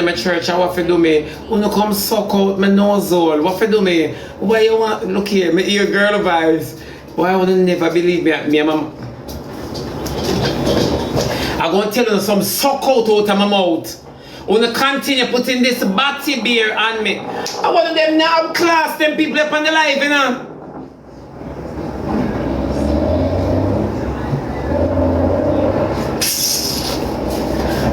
my church, what for do me? Wanna come suck out my nozzle? What for do me? Why you want? Look here, my ear girl vibes. Why would you never believe me? Me and my I'm gonna tell you some suck out of my mouth. Wanna continue putting this batty beer on me. I want them now class, them people up on the live, you know.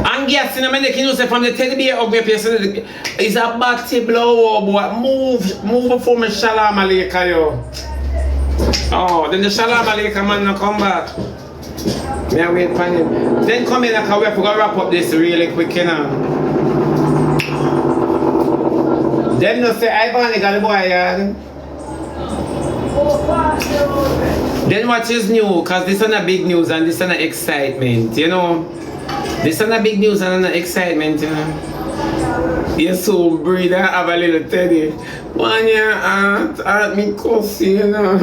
I'm guessing I'm making you say from the teddy bear up here, it's a batty blow, boy. Move before me shalom alaikum, yo. Oh, then the shalom alaikum man no come back. Me I wait for him. Then come in like we have to go wrap up this really quick, you know. Them no say Ivany got the boy, yeah. Then what is new? Cause this is not big news and this is not excitement, you know. This is not big news and not excitement, you know. You so breathe and have a little teddy. One year at me coffee, you know.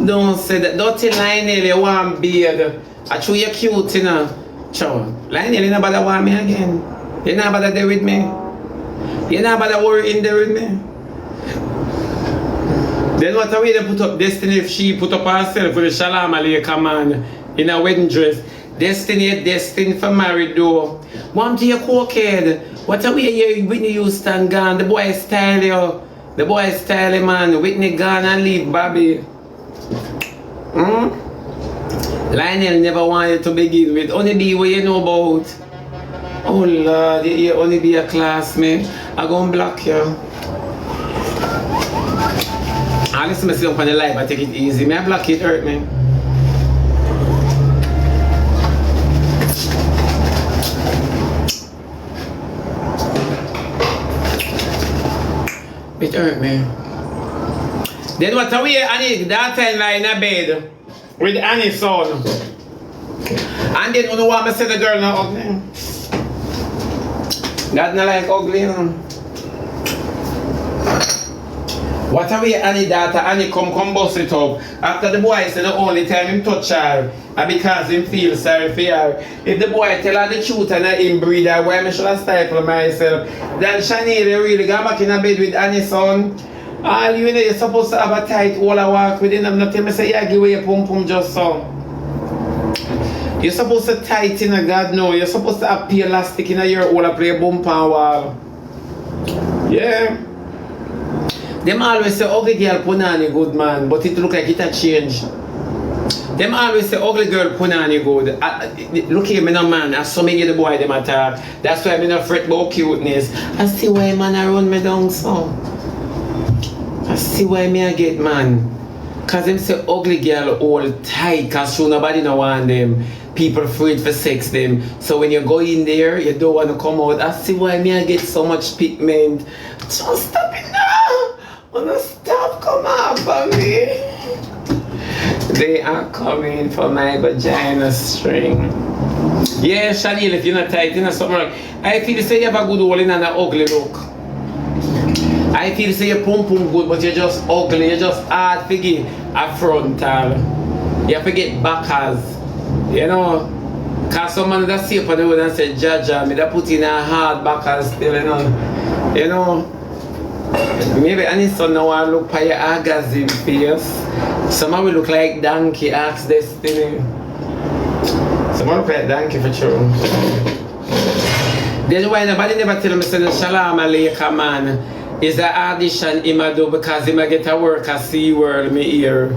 Don't say that dirty Lionel, you want beard. I true you cute, you know. Chow. Lionel, you not bother want me again. You not bother there with me. You not bother worrying there with me. Then what are we to put up Destiny if she put up herself with a shalom alaikum man in a wedding dress? Destiny destined for married though. One to your cokehead. What are we here Whitney Houston gone? The boy style yo. The boy style man. Whitney gone and leave Bobby. Lionel never wanted to begin with. Only be what you know about. Oh Lord, you only be a classmate. I go and block you. I listen to myself on the live, I take it easy. May I block it hurt me? It hurt me. Then what are we Annie that time like in a bed with Annie's son. And then you know what I say the girl not ugly. That not like ugly, you know. What are we Annie daughter? Annie come bust it up. After the boy said the only time him touch her and because him feel sorry for her. If the boy tell her the truth and I him breed her, why I should I stifle myself? Then Shani really got back in a bed with Annie's son. All you know, you're supposed to have a tight wall of walk with him. I'm not telling me say yeah, give away your pum pum just so. You're supposed to tighten a God no. You're supposed to have elastic in your wall and play bump and wall. Yeah. Them always say ugly girl punani good man, but it look like it a change. Them always say ugly girl punani good. Look here, me no man. I saw me get the boy them attack. That's why I'm not fret about cuteness. I see why man I run me down so. I see why me I get man. Cause them say ugly girl all tight cause sure nobody no want them. People afraid for sex them. So when you go in there, you don't want to come out. I see why me I get so much pigment. Just stop it now. Wanna stop come out for me. They are coming for my vagina string. Yeah, Chanel, if you're not tight, you're not something wrong. I feel say you have a good hole in an ugly look. I feel say your pum pum good, but you're just ugly. You're just hard to get a frontal. You have to get backers. You know? Cause someone that see up on the road and say, Jaja, me that put in a hard backers still, you know? You know? Maybe any son now I look for your orgasm face. Someone will look like donkey, ask Destiny. Someone look like donkey for sure. Then why nobody never tell me say the shalom alaikum man is the audition he might do because he might get a work at SeaWorld me here.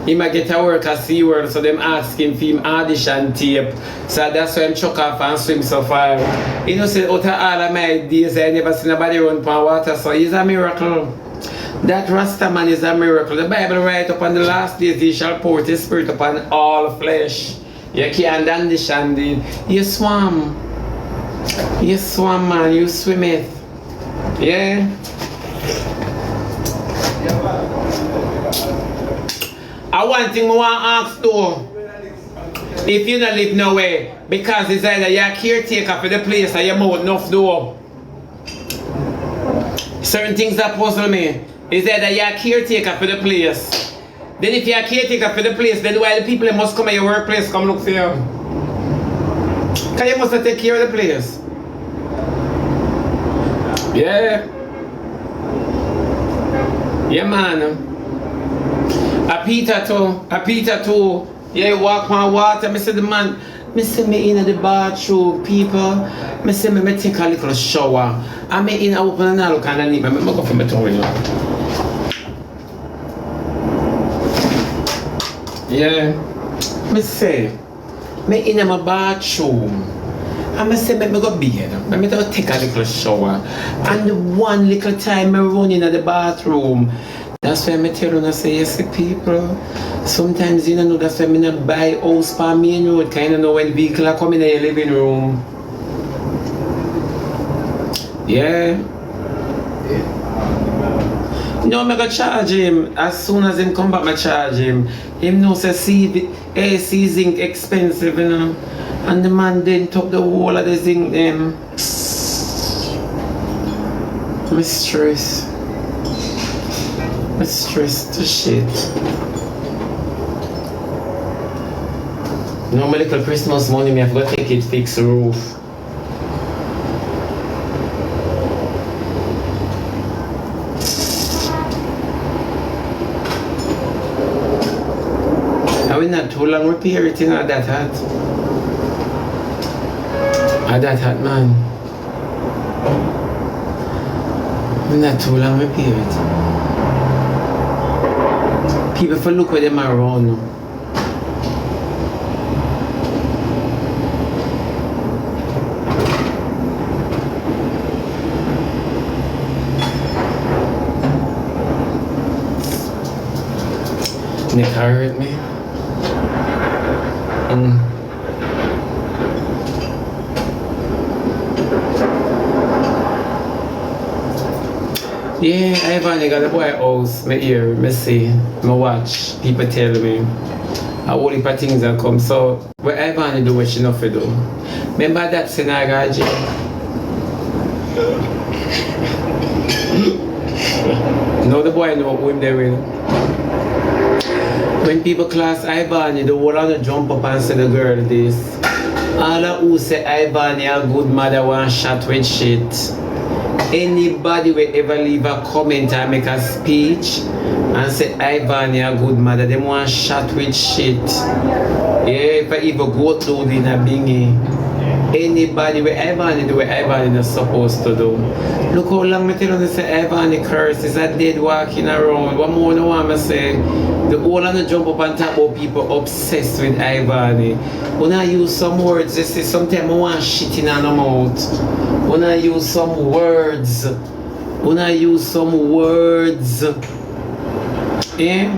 He might get a work at SeaWorld, so them ask him for him audition tape. So that's why I'm chuck off and swim so far. You know, say out of all of my days, I never seen nobody run upon water, so he's a miracle. That Rasta man is a miracle. The Bible writes upon the last days, he shall pour his spirit upon all flesh. You can't understand it. You swam. You swam, man. You swim it. Yeah? I one thing I want to ask though, if you don't live nowhere, because it's either you're a caretaker for the place or you're more enough though. Certain things that puzzle me. It's either you're a caretaker for the place. Then if you're a caretaker for the place, then why the people must come at your workplace come look for you? Because you must take care of the place. Yeah. Yeah, man. A Peter too. Yeah, walk on water. Me say the man, me say me in the bathroom, people. Me say me take a little shower. I me in open and I look and leave. Me go for my towel. Yeah. Me say, me in my bathroom. And I say, me go bed. Me go take a little shower. And one little time I run in the bathroom. That's why I tell you, I say, you see people, sometimes you don't know, that's why I not buy house for main road, kind of know when vehicle are coming in your living room. Yeah. No, I go charge him. As soon as him come back, I charge him. Him know say AC zinc expensive, you know. And the man then took the whole of the zinc them. I'm stressed. I'm stressed to shit. No, my little Christmas money, me have got to take it fix the roof. I will not too long repair it in that hat. That hat, man. I'm not too long repair it. People for look where them are around now. Nick hurt me. Yeah, Ivany got the boy house, me hear, me see, me watch, people tell me. A whole heap of things that come. So, what Ivany do what she not for do. Remember that scenario, Jim? No, the boy know who him they will. When people class Ivany, the whole of jump up and say the girl this. All of who say Ivany a good mother want shot with shit. Anybody will ever leave a comment and make a speech and say Ivany a good mother, them want shot with shit. Yeah, if I even go through in a bingy. Anybody will Ivany do what Ivany is supposed to do. Look how long me tell you say Ivany curse is a dead walking around. What more no want me say? The whole of the jump up and talk about people obsessed with Ivany. When I use some words, they say sometimes I want shit in my mouth. When I use some words. When I use some words. Yeah?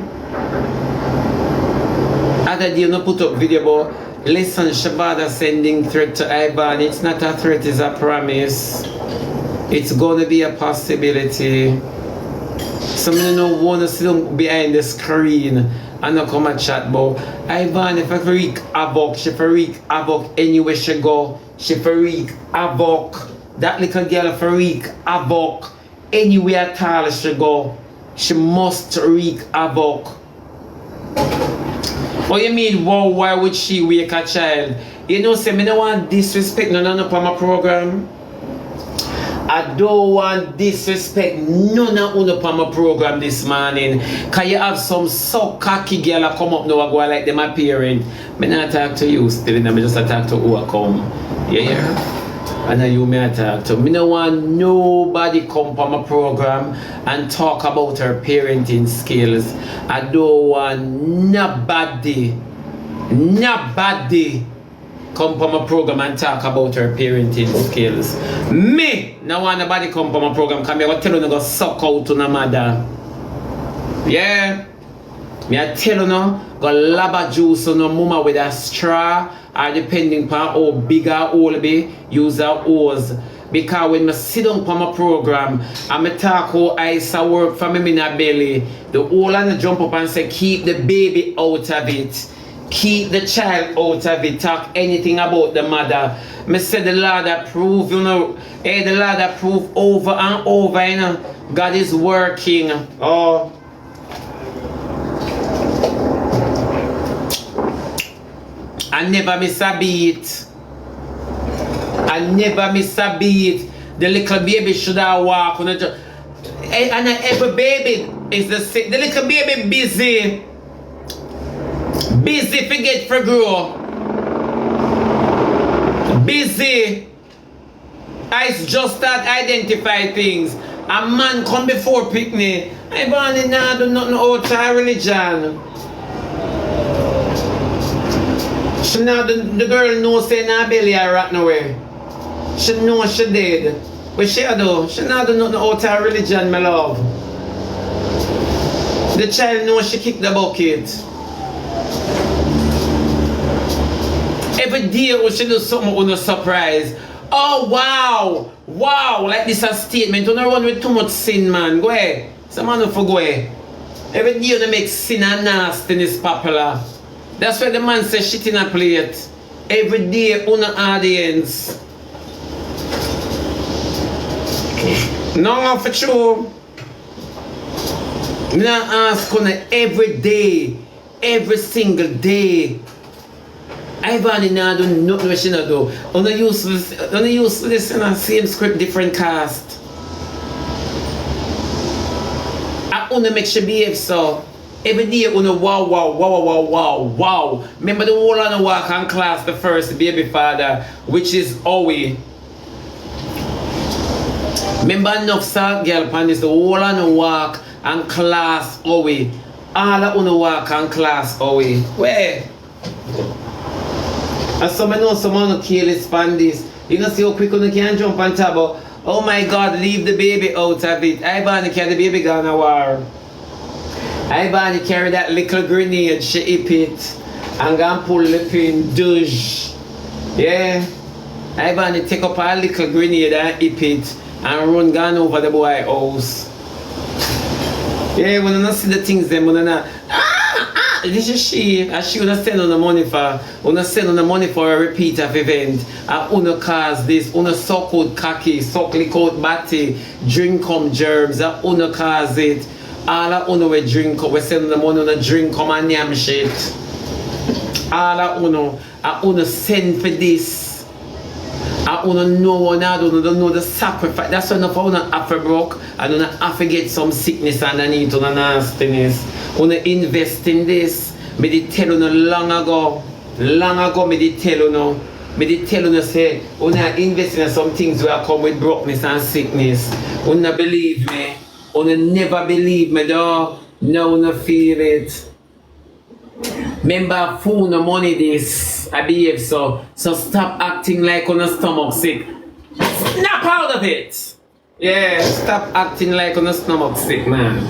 Other day I put up video about listen, Shebada sending threat to Ivany. It's not a threat, it's a promise. It's gonna be a possibility. Some of you want to sit behind the screen and not come and chat about Ivany. If I freak havoc, she freak havoc anywhere she go. She freak havoc. That little girl freak havoc anywhere at all she go. She must wreak havoc. What you mean, wow, why would she wake a child? You know, say, me don't want disrespect none of my program. I don't want disrespect none of my program this morning. Cause you have some so cocky girl that come up now and go like them a parent. Me not talk to you still, I just talk to who I come. Yeah. And then you may talk to me. Don't want nobody come from my program and talk about her parenting skills. I don't want nobody come from my program and talk about her parenting skills. Me no want nobody come from my program because I tell you to go suck out to no mother. Yeah. Me I tell you no, go laba juice on no mama with a straw. Or depending on how big or old be, use a hose. Because when I sit down on my program and I talk how ice work for me in my belly, the whole and jump up and say keep the baby out of it. Keep the child out of it. Talk anything about the mother. I say the Lord approve, you know. Hey, the Lord approve over and over, you know. God is working. Oh. I never miss a beat. I never miss a beat. The little baby should have walk on the and every baby is the same. The little baby busy forget for grow. Busy. I just start identify things. A man come before picnic. I born in now do nothing outside religion. She now the girl knows say na belly I rat nowhere. She know she did. But she do. She now do nothing outside religion, my love. The child knows she kicked the bucket. Every day when she do something on a surprise. Oh wow! Wow! Like this a statement. Don't run with too much sin, man. Go ahead. Some man for go ahead. Every day they make sin and nastiness popular. That's why the man says shit in a plate. Every day on the audience. No for sure. Me not ask on every day. Every single day. Ivany now do nothing what she not do. Only useless in the same script, different cast. I only make she behave so. Every day on wow. Remember the whole on the walk and class the first baby father, which is Owie. Remember enough salt girl pan this the whole on the walk and class Owie. All on the walk and class Owie. Where? And some know someone who kill his pandis. You know see how quick you can jump on top of, oh my God, leave the baby out of it. Ivany carry the baby gone a war. Ivany carry that little grenade, she hip it and go and pull the pin, douche. Yeah. Ivany take up a little grenade and hip it and run gone over the boy house. Yeah, when you not see the things them, when you not this is she, and she wanna send on the money for a repeat of event. And wanna cause this, wanna suck out cocky, suck lick out batty, drink come germs, and wanna cause it. All I wanna we drink up, we send the money on a drink come and yam shit. All I wanna send for this. I wanna know and I don't know the sacrifice. That's why I wanna have to broke. I don't have to get some sickness underneath on the nastiness. I wanna invest in this. Me did tell you long ago, me did tell you say, wanna invest in some things where I come with brokenness and sickness. Wanna believe me. Wanna never believe me though. No wanna feel it. Remember food no money this I behave so stop acting like on a stomach sick. Snap out of it. Yeah, stop acting like on a stomach sick, man.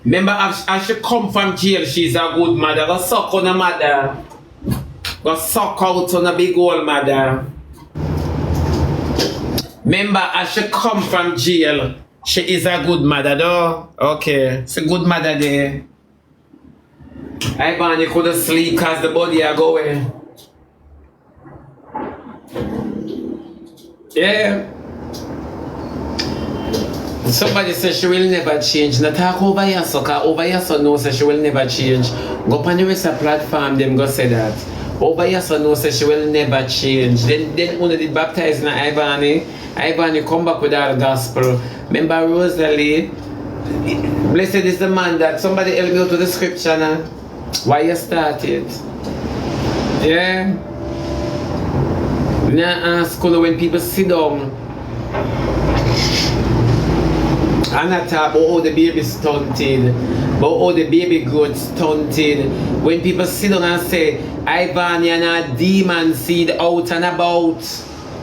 Remember as she come from jail, she's a good mother. Go suck on a mother. Go suck out on a big old mother. Remember as she come from jail, she is a good mother though. Okay, it's a good mother there. Ivany couldn't sleep cause the body are going. Yeah. Somebody says she will never change. Not talk over here, so cause over here so no say she will never change. Go on the rest of platform, them go say that. Over here so no say she will never change. Then when they did baptize in Ivany come back with our gospel. Remember Rosalie? Blessed is the man that somebody help me out to the scripture now. Why you started? Yeah. Now ask when people sit down and I talk about how the baby stunted, about how the baby growth stunted. When people sit down and say, Ivany and a demon seed out and about.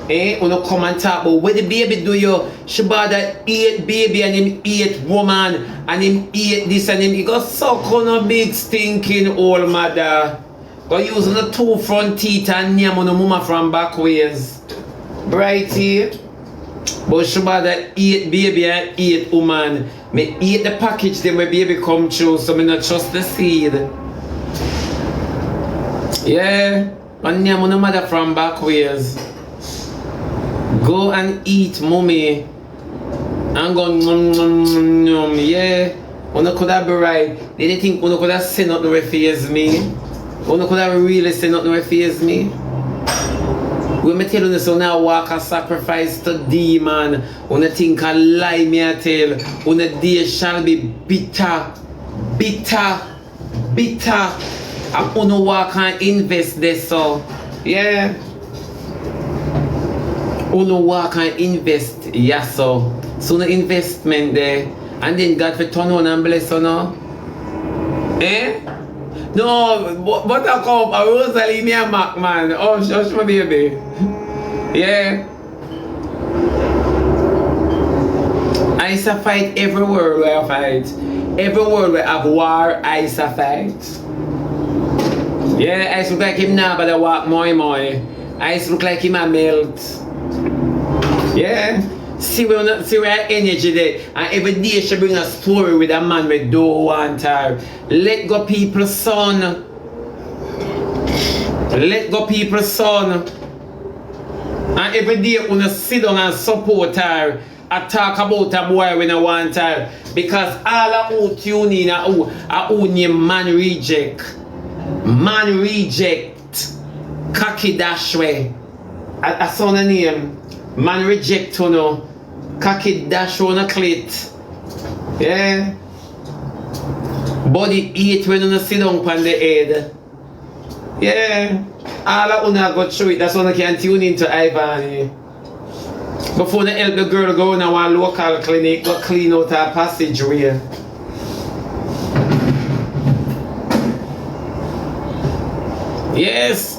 When you come and talk about what the baby do you, Shebada ate baby and him ate woman and him ate this and him, he got suck on a big stinking old mother. Got using the two front teeth and name on the mama from back ways. Brighty. But Shebada ate baby and ate woman. Me eat the package then my baby come through, so me not trust the seed. Yeah. And name on the mother from back ways. Go and eat mommy and go yeah. Una could have be right. Did you think una could have sent out the refuse me? You could have really say nothing will faze me. When me tell you so now walk a sacrifice to demon, when you think a lie me I tell, when the day shall be bitter, bitter, bitter. I'm gonna walk and invest this so. Yeah. Uno walk and invest, yes so. So no investment there. And then God for turn on and bless you now. Eh? No, but I come, I Rosalie me a Mac man. Oh, shush my baby. Yeah. I used to fight every world where I fight. Every world where I have war, I used to fight. Yeah, I used to look like him now, but I walk more. I used to look like him a melt. Yeah. See where energy there. And every day she bring a story with a man we don't want her. Let go people's son. Let go people's son. And every day when you sit down and support her, I talk about a boy when I want her. Because all of who tune in are who name man reject. Man reject. Cocky dash way. I saw the name. Man reject you know. Cocky dash on a clit. Yeah. Body eat when you sit down on the head. Yeah. All of you go through it. That's when you can tune into Ivany. Before they help the girl go in a local clinic, go clean out her passageway. Yes.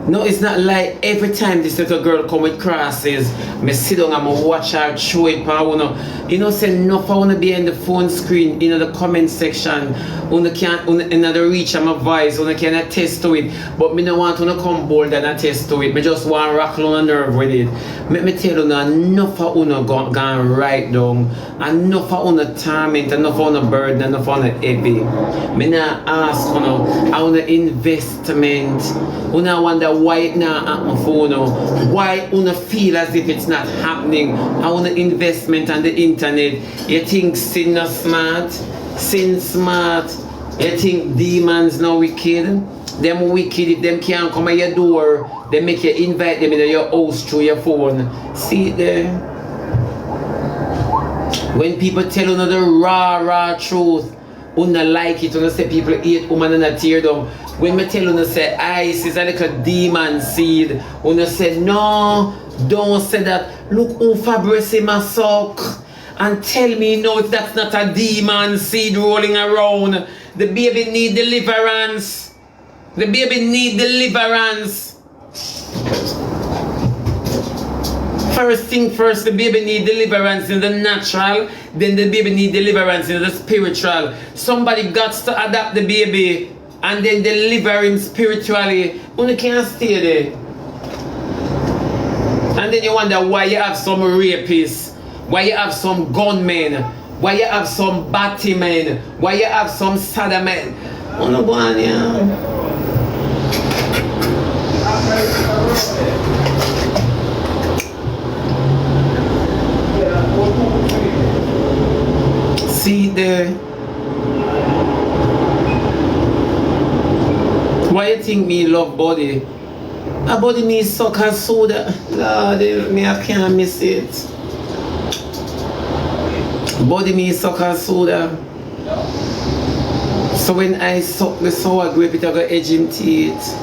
No, it's not like every time this little girl come with crosses, me sit down and I watch her show it. You know, say enough I wanna be in the phone screen, in the comment section. You can't in the reach of my voice, you can attest to it. But me don't want to come bold and attest to it. Me just want to rock on a nerve with it. Me tell you now, enough of you gone right down. Enough of you torment, enough of you burden, enough of you heavy. Me not ask you, I want investment. You wonder why it not happen for you. Why you feel as if it's not happening. I want investment on the internet. You think sin not smart? Sin smart. You think demons not wicked? Them wicked, if them can't come at your door, they make you invite them into your house through your phone. See it there? When people tell you the raw truth, you not like it, you say people eat woman and a tear down. When me tell you say ice is a little demon seed, you say no, don't say that. Look who Fabrice my sock and tell me no, if that's not a demon seed rolling around. The baby need deliverance. The baby need deliverance. First thing first, the baby need deliverance in the natural, then the baby need deliverance in the spiritual. Somebody got to adopt the baby and then deliver him spiritually. You can't stay there. And then you wonder why you have some rapists, why you have some gunmen, why you have some batty men, why you have some sadder men. Oh no, go on, yeah. See there. Why you think me love body? A body me suck and soda. Lord, me I can't miss it. Body me suck and soda. So when I suck the sour grape, it I go edge him teeth.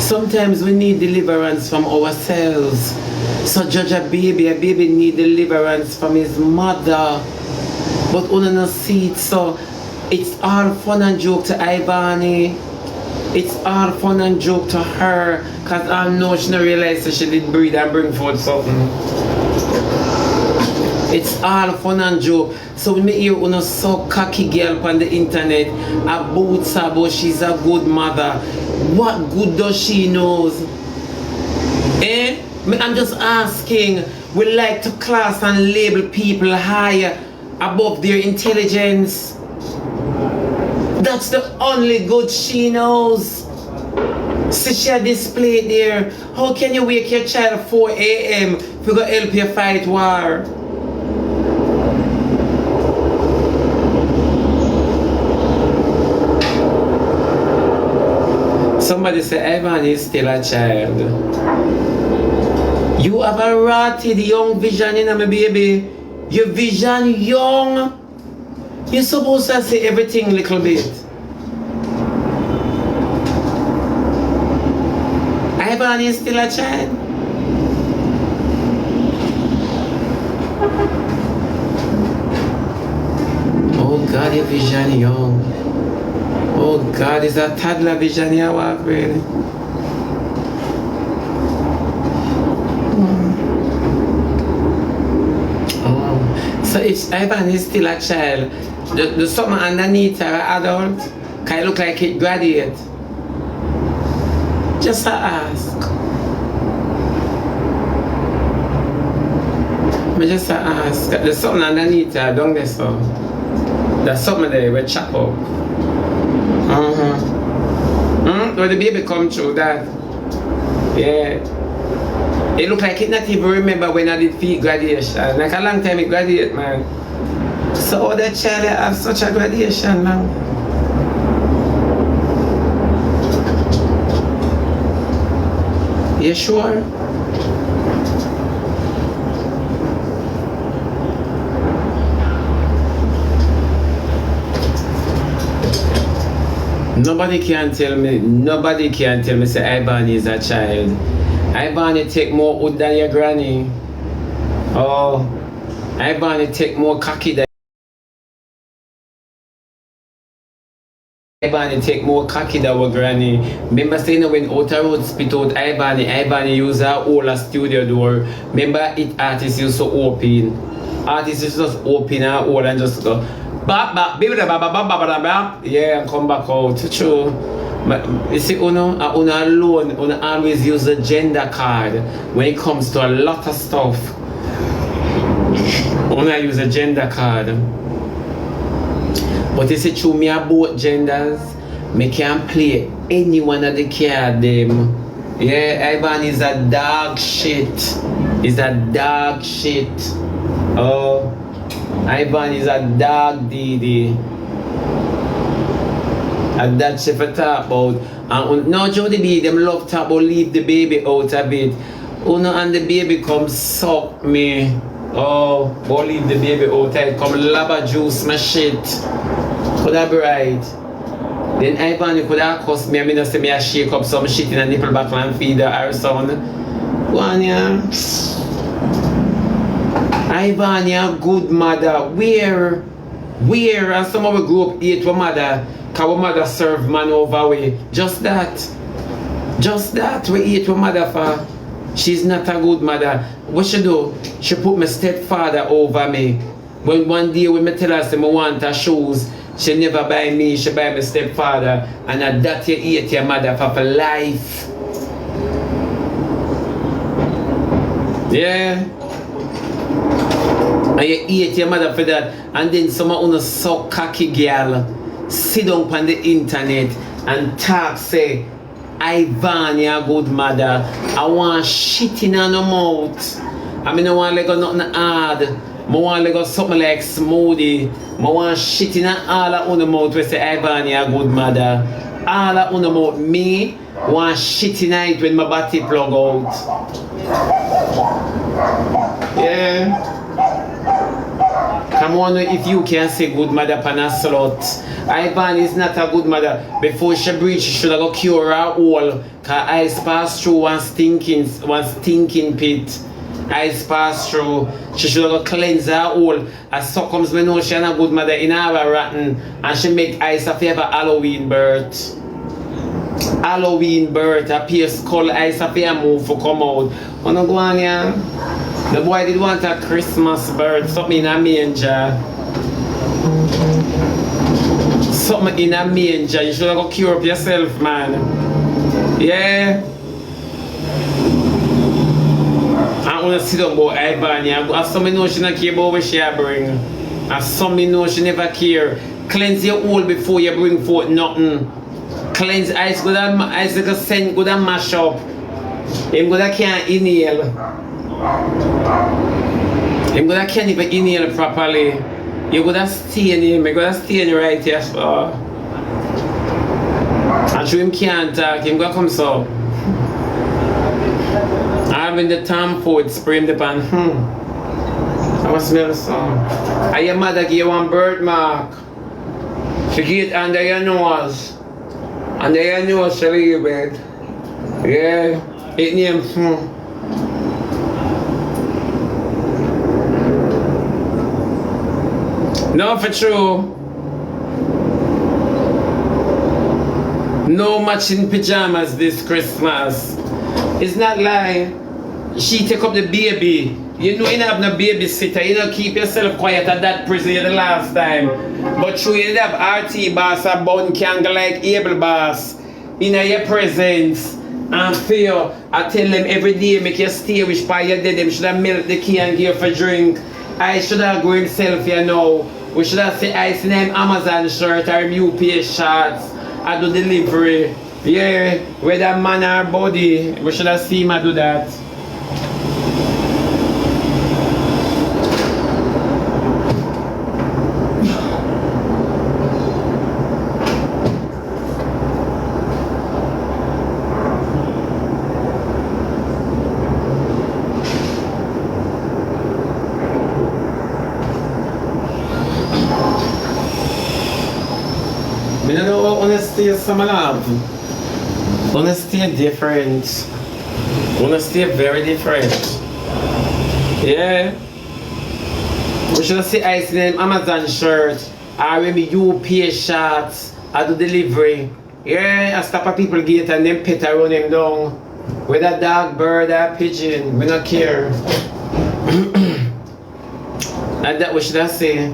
Sometimes we need deliverance from ourselves. So judge a baby need deliverance from his mother. But we don't see it, so it's all fun and joke to Ivany. It's all fun and joke to her, because I know she don't realize that she did breed and bring forth something. It's all fun and joke. So when me hear una so cocky girl on the internet about Sabo, she's a good mother. What good does she knows? Eh? I'm just asking. We like to class and label people higher above their intelligence. That's the only good she knows. See she displayed there. How can you wake your child at 4 a.m. if you go help you fight war? Somebody say, Ivany is still a child. You have a rotted young vision in my baby. Your vision young. You're supposed to say everything a little bit. Ivany is still a child. Oh God, your vision young. Oh God, is a toddler vision you walk really. Oh. So if Ivany is still a child, the summer underneath are adult, can it look like it graduate? Just to ask. Me just to ask. There's something underneath her, don't there, so? There's something there we chop up. When the baby come through that. Yeah. It look like it not even remember when I did feed graduation. Like a long time it graduate, man. So that child have such a graduation, man. You sure? Nobody can tell me say Ivany is a child. Ivany take more wood than your granny. Oh, Ivany take more cocky than Ivany take more cocky than our granny. Remember saying when Outer Road spit out Ivany use her whole studio door. Remember it artists used to open. Artists used to just open her hole and just go yeah, and come back out. True. But you see, Uno alone, Uno always use a gender card when it comes to a lot of stuff. Uno use a gender card. But you see, through me are both genders, me can play any one of the card them. Yeah, Ivany is a dog shit. Is a dog shit. Oh, Ivany is a dog DD. And that's if I talk about. And now Jody B, them love talk about leave the baby out a bit. Uno and the baby come suck me. Oh, go leave the baby out there. Come lava juice my shit. Could that be right? Then Ivany could have cost me. I mean, I say me I shake up some shit in a nipple back and feed her or son. Go on, yeah. Ivany a good mother. Where? And some of we grew up hate our mother. Cause our mother serve man over way. Just that. We hate our mother for. She's not a good mother. What she do? She put my stepfather over me. When one day when me tell her say I want her shoes, she never buy me, she buy my stepfather. And at that you hate your mother for life. Yeah. And you hate your mother for that. And then someone on a so cocky girl sit down on the internet and talk say Ivany a good mother. I want shit in her mouth. I mean I want like nothing hard. I want like something like smoothie. I want shit in all of her mouth we say Ivany a good mother. All of her mouth me want shit in it when my body plug out. Yeah. Come on, if you can say good mother pan a slut. Ivany is not a good mother. Before she breathe, she should have got cure her hole. Cause eyes pass through one stinking pit. Eyes pass through. She should have got cleanse her hole. As so comes we know she is a good mother in our rotten. And she make eyes a favor Halloween birth. A pierce skull eyes a fair move for come out. Wanna go on yeah? The boy did want a Christmas bird, something in a manger. Something in a manger. You should have got cure up yourself, man. Yeah. I want to sit down about Ivany. I some know she not care about what she bring. And some know she never care. Cleanse your hole before you bring forth nothing. Cleanse eyes good and eyes like a scent good and mash up. Him good I can't inhale. Him good I can't even inhale properly. You good have stain him, you good have stain right here. So. And show him can't talk, him go come so. I'm in the Tom Ford spray him the pan. I must smell the song. And your mother give you one birthmark. She get it under your nose. Under your nose, she leave it. Yeah, it name. No, for true. No matching pajamas this Christmas. It's not like she take up the baby. You know you don't have no babysitter. You don't keep yourself quiet at that prison the last time. But true, you have RT boss or bone candle like able boss in your presence. And fear, I tell them every day make you stay which part you dead. Them should have milk the key and give for drink. I should have go himself, you know. We should have say I see them Amazon shirt or UPS shorts. I do delivery. Yeah, whether man or body, we should have seen him do that. I don't know honesty is some love. Honesty is different. Honesty is very different. Yeah. We should see I see them Amazon shirt. Or maybe UPS shorts. I do delivery. Yeah, I stop at people gate and them pet around them down. Whether dog, bird or pigeon. We don't care. And that we should have say.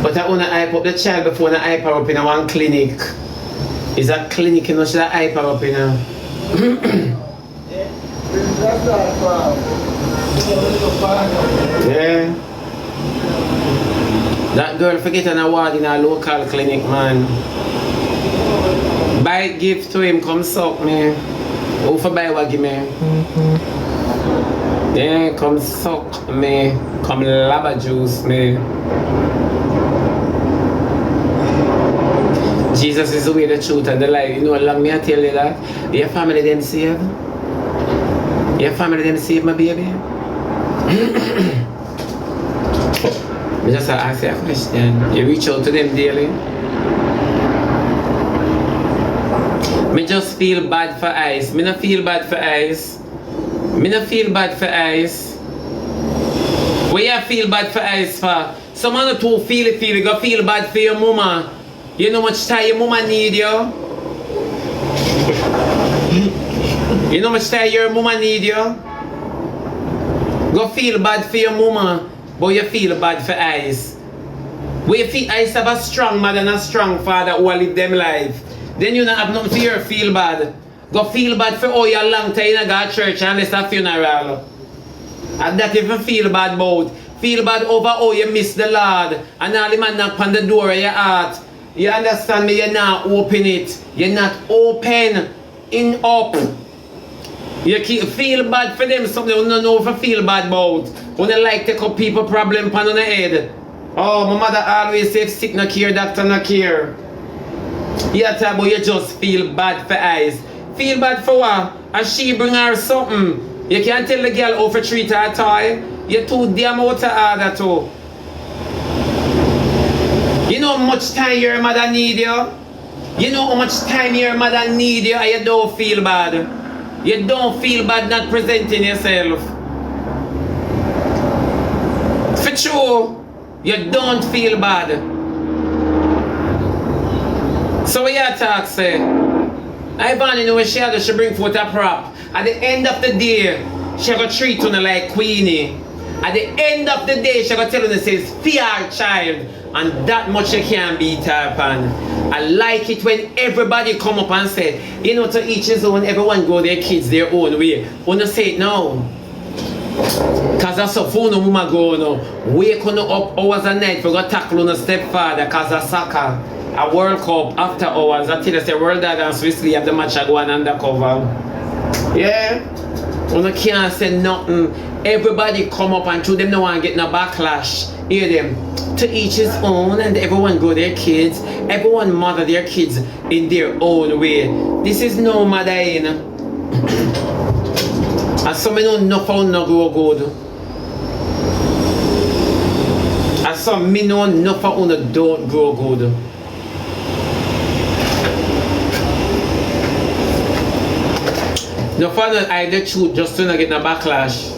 But I want to hype up the child before I hype her up in one clinic. Is that clinic, you know, should I hype her up in a... Yeah. That girl forget an award in a local clinic, man. Buy gift to him, come suck me. Who for buy what give me? Yeah, come suck me. Come lava juice me. Jesus is the way, the truth, and the life. You know how long me I tell you that? Your family them saved? Your family them saved, my baby? I just ask you a question. You reach out to them daily? Me just feel bad for eyes. Me not feel bad for eyes. Me not feel bad for eyes. What you feel bad for eyes for? Someone who feel it, go feel bad for your mama. You know how much time your mama need you? You know how much time your mama need you? Go feel bad for your mama, but you feel bad for eyes. When you feel eyes have a strong mother and a strong father who will live them life, then you don't have nothing to your feel bad. Go feel bad for all your long time you go to church unless a funeral. And that even feel bad about. Feel bad over how you miss the Lord and all the man knock on the door of your heart. You understand me? You're not open it. You're not open in up. You keep feel bad for them, something you don't know if you feel bad about. When you like take up people problem pan on the head. Oh, my mother always say if sick no care, doctor no care. You talk about you just feel bad for eyes. Feel bad for what? And she bring her something. You can't tell the girl how to treat her toy. You're too damn out of order too. You know how much time your mother need you? You know how much time your mother need you and you don't feel bad. You don't feel bad not presenting yourself. For sure, you don't feel bad. So what you talk say? Ivany know what she had, she bring forth a prop. At the end of the day, she go treat you like Queenie. At the end of the day, she go tell you says, fear child. And that much you can't beat her upon. I like it when everybody come up and say, you know, to each his own, everyone go their kids their own way. Wanna say it now. Cause that's a phone no woman go no. Wake on up hours a night for go tackle on a stepfather cause a soccer. A World Cup after hours. I tell you say world dad and Swiss League have the match I go on undercover. Yeah. Una can't say nothing. Everybody come up and to them no one get no backlash. Hear them. To each his own, and everyone grow their kids. Everyone mother their kids in their own way. This is no mother, you know. And some know nothing no grow good. And some me know nothing don't grow good. No fun hide the truth just to not get no backlash.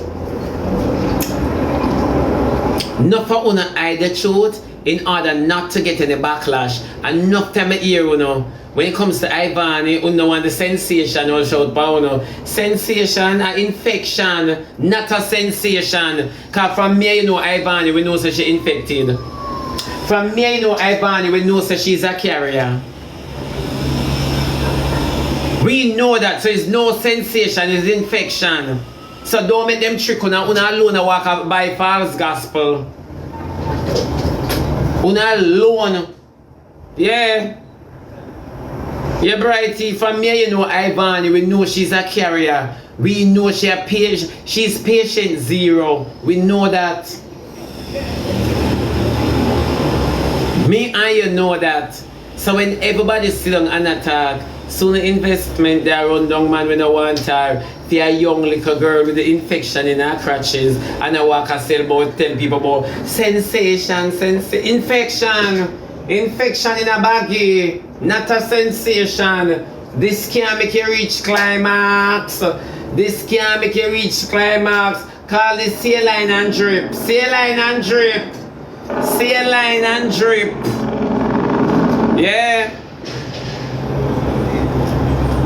No fun hide the truth in order not to get any backlash. And enough time I hear, you know, when it comes to Ivany, you know, want the sensation all shout power, you know. Sensation, an infection, not a sensation. Cause from me, you know, Ivany, we know that she infected. From me, you know, Ivany, we know that she's a carrier. We know that, so it's no sensation, it's infection. So don't make them trick una alone walk up by false gospel. Una alone. Yeah. Yeah, brighty. From me, you know, Ivany, we know she's a carrier. We know she's patient zero. We know that. Me and you know that. So when everybody sit down and attack, soon the investment they run down man when I want her for a young little girl with the infection in her crutches and I walk and sell about 10 people about sensation, infection in a baggie, not a sensation. This can't make you reach climax. This can't make you reach climax. Call this saline and drip. Saline and drip. Saline and drip. Yeah.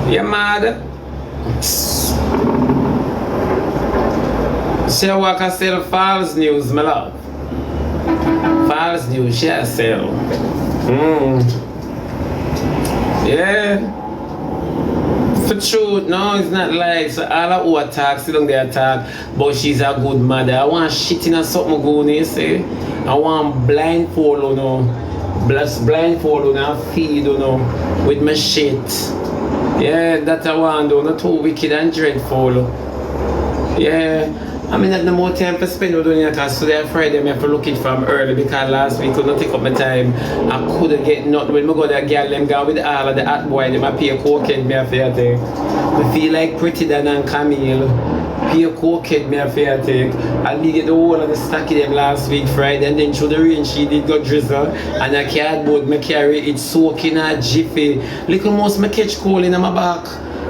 You mad? She walk and sell false news, my love. False news, she sell. Yeah. For truth, no, it's not like so all who attack, sit down there attack, but she's a good mother. I want shit in a something going, you see. I want blindfold, you know. Blindfold, you know, feed, you know, with my shit. Yeah, that I want, though, not too wicked and dreadful. Yeah, I mean, at no more time to spend with doing it because today Friday I have to look it from early because last week I could not take up my time. I couldn't get nothing. When I go to that girl, them go with all of the hot boy, them I pay a cokehead me a fair thing. I feel like Pretty Dan and Camille. Pay a cokehead me a fair thing. And me get the whole of the stack of them last week Friday and then through the rain she did go drizzle and a cardboard me carry it soaking a jiffy. Little mouse me catch cold in my back.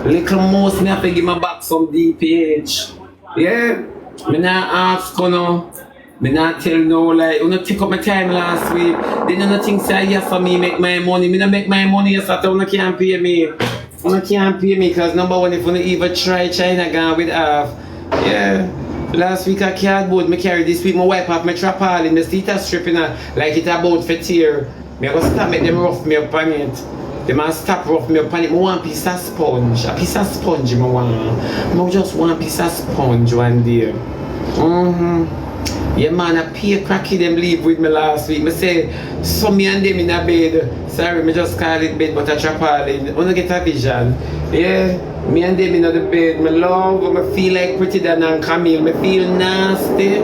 Little mouse me have to give my back some DPH. Yeah. Me not ask you know. Me not tell no like you not take up my time last week. Then you not think say yes for me make my money. Me not make my money yes after you can't pay me. You can't pay me because number one if you even try China gone with half. Yeah. Last week I cardboard me carry this week, my wipe off my trapal in the seat stripping like it about for tear. Me I go stop make them rough me up on it. They must stop rough me up on it. I want a piece of sponge. A piece of sponge I want. I just want a piece of sponge one day. Yeah man, I pay cracky them leave with me last week. I say, so me and them in a bed. Sorry, me just call it bed but I trapal in. I wanna get a vision. Yeah. Me and them in the bed, my love, I feel like Pretty Dan and Camille, I feel nasty,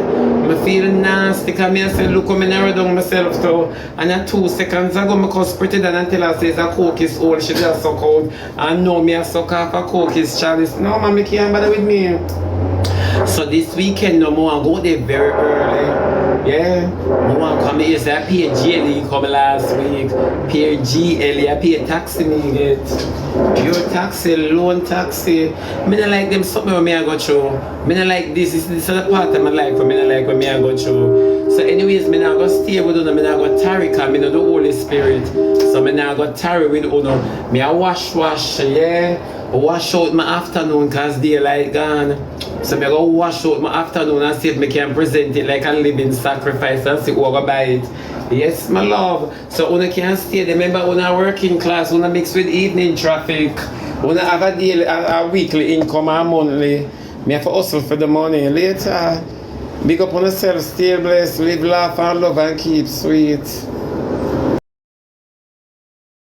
because I say, look how I narrow down myself so, and at 2 seconds ago, I cause Pretty Dan and tell her says a coke is old, she just suck out, and no, me I suck off a coke is chalice, no man, me can't bother with me. So this weekend, no more, I go there very early. Yeah, I want to come here. So I paid GLE come last week. Paid GLE, I paid taxi me get. Pure taxi, loan taxi. Me not like them something when me I go through. Me not like this is the part of my life for me not like when me I go through. So anyways, me not go stay with Uno, me not go tarry because me not the Holy Spirit. So me not go tarry with Uno. Me I wash, yeah. Wash out my afternoon cause daylight gone. So I go wash out my afternoon and see if I can present it like a living sacrifice and see who I buy it. Yes, my love. So una can stay. Remember una working class, una mix with evening traffic. Una have a daily, a weekly income or monthly. Me have to hustle for the money later. Big up on yourself, stay blessed, live, laugh and love and keep sweet.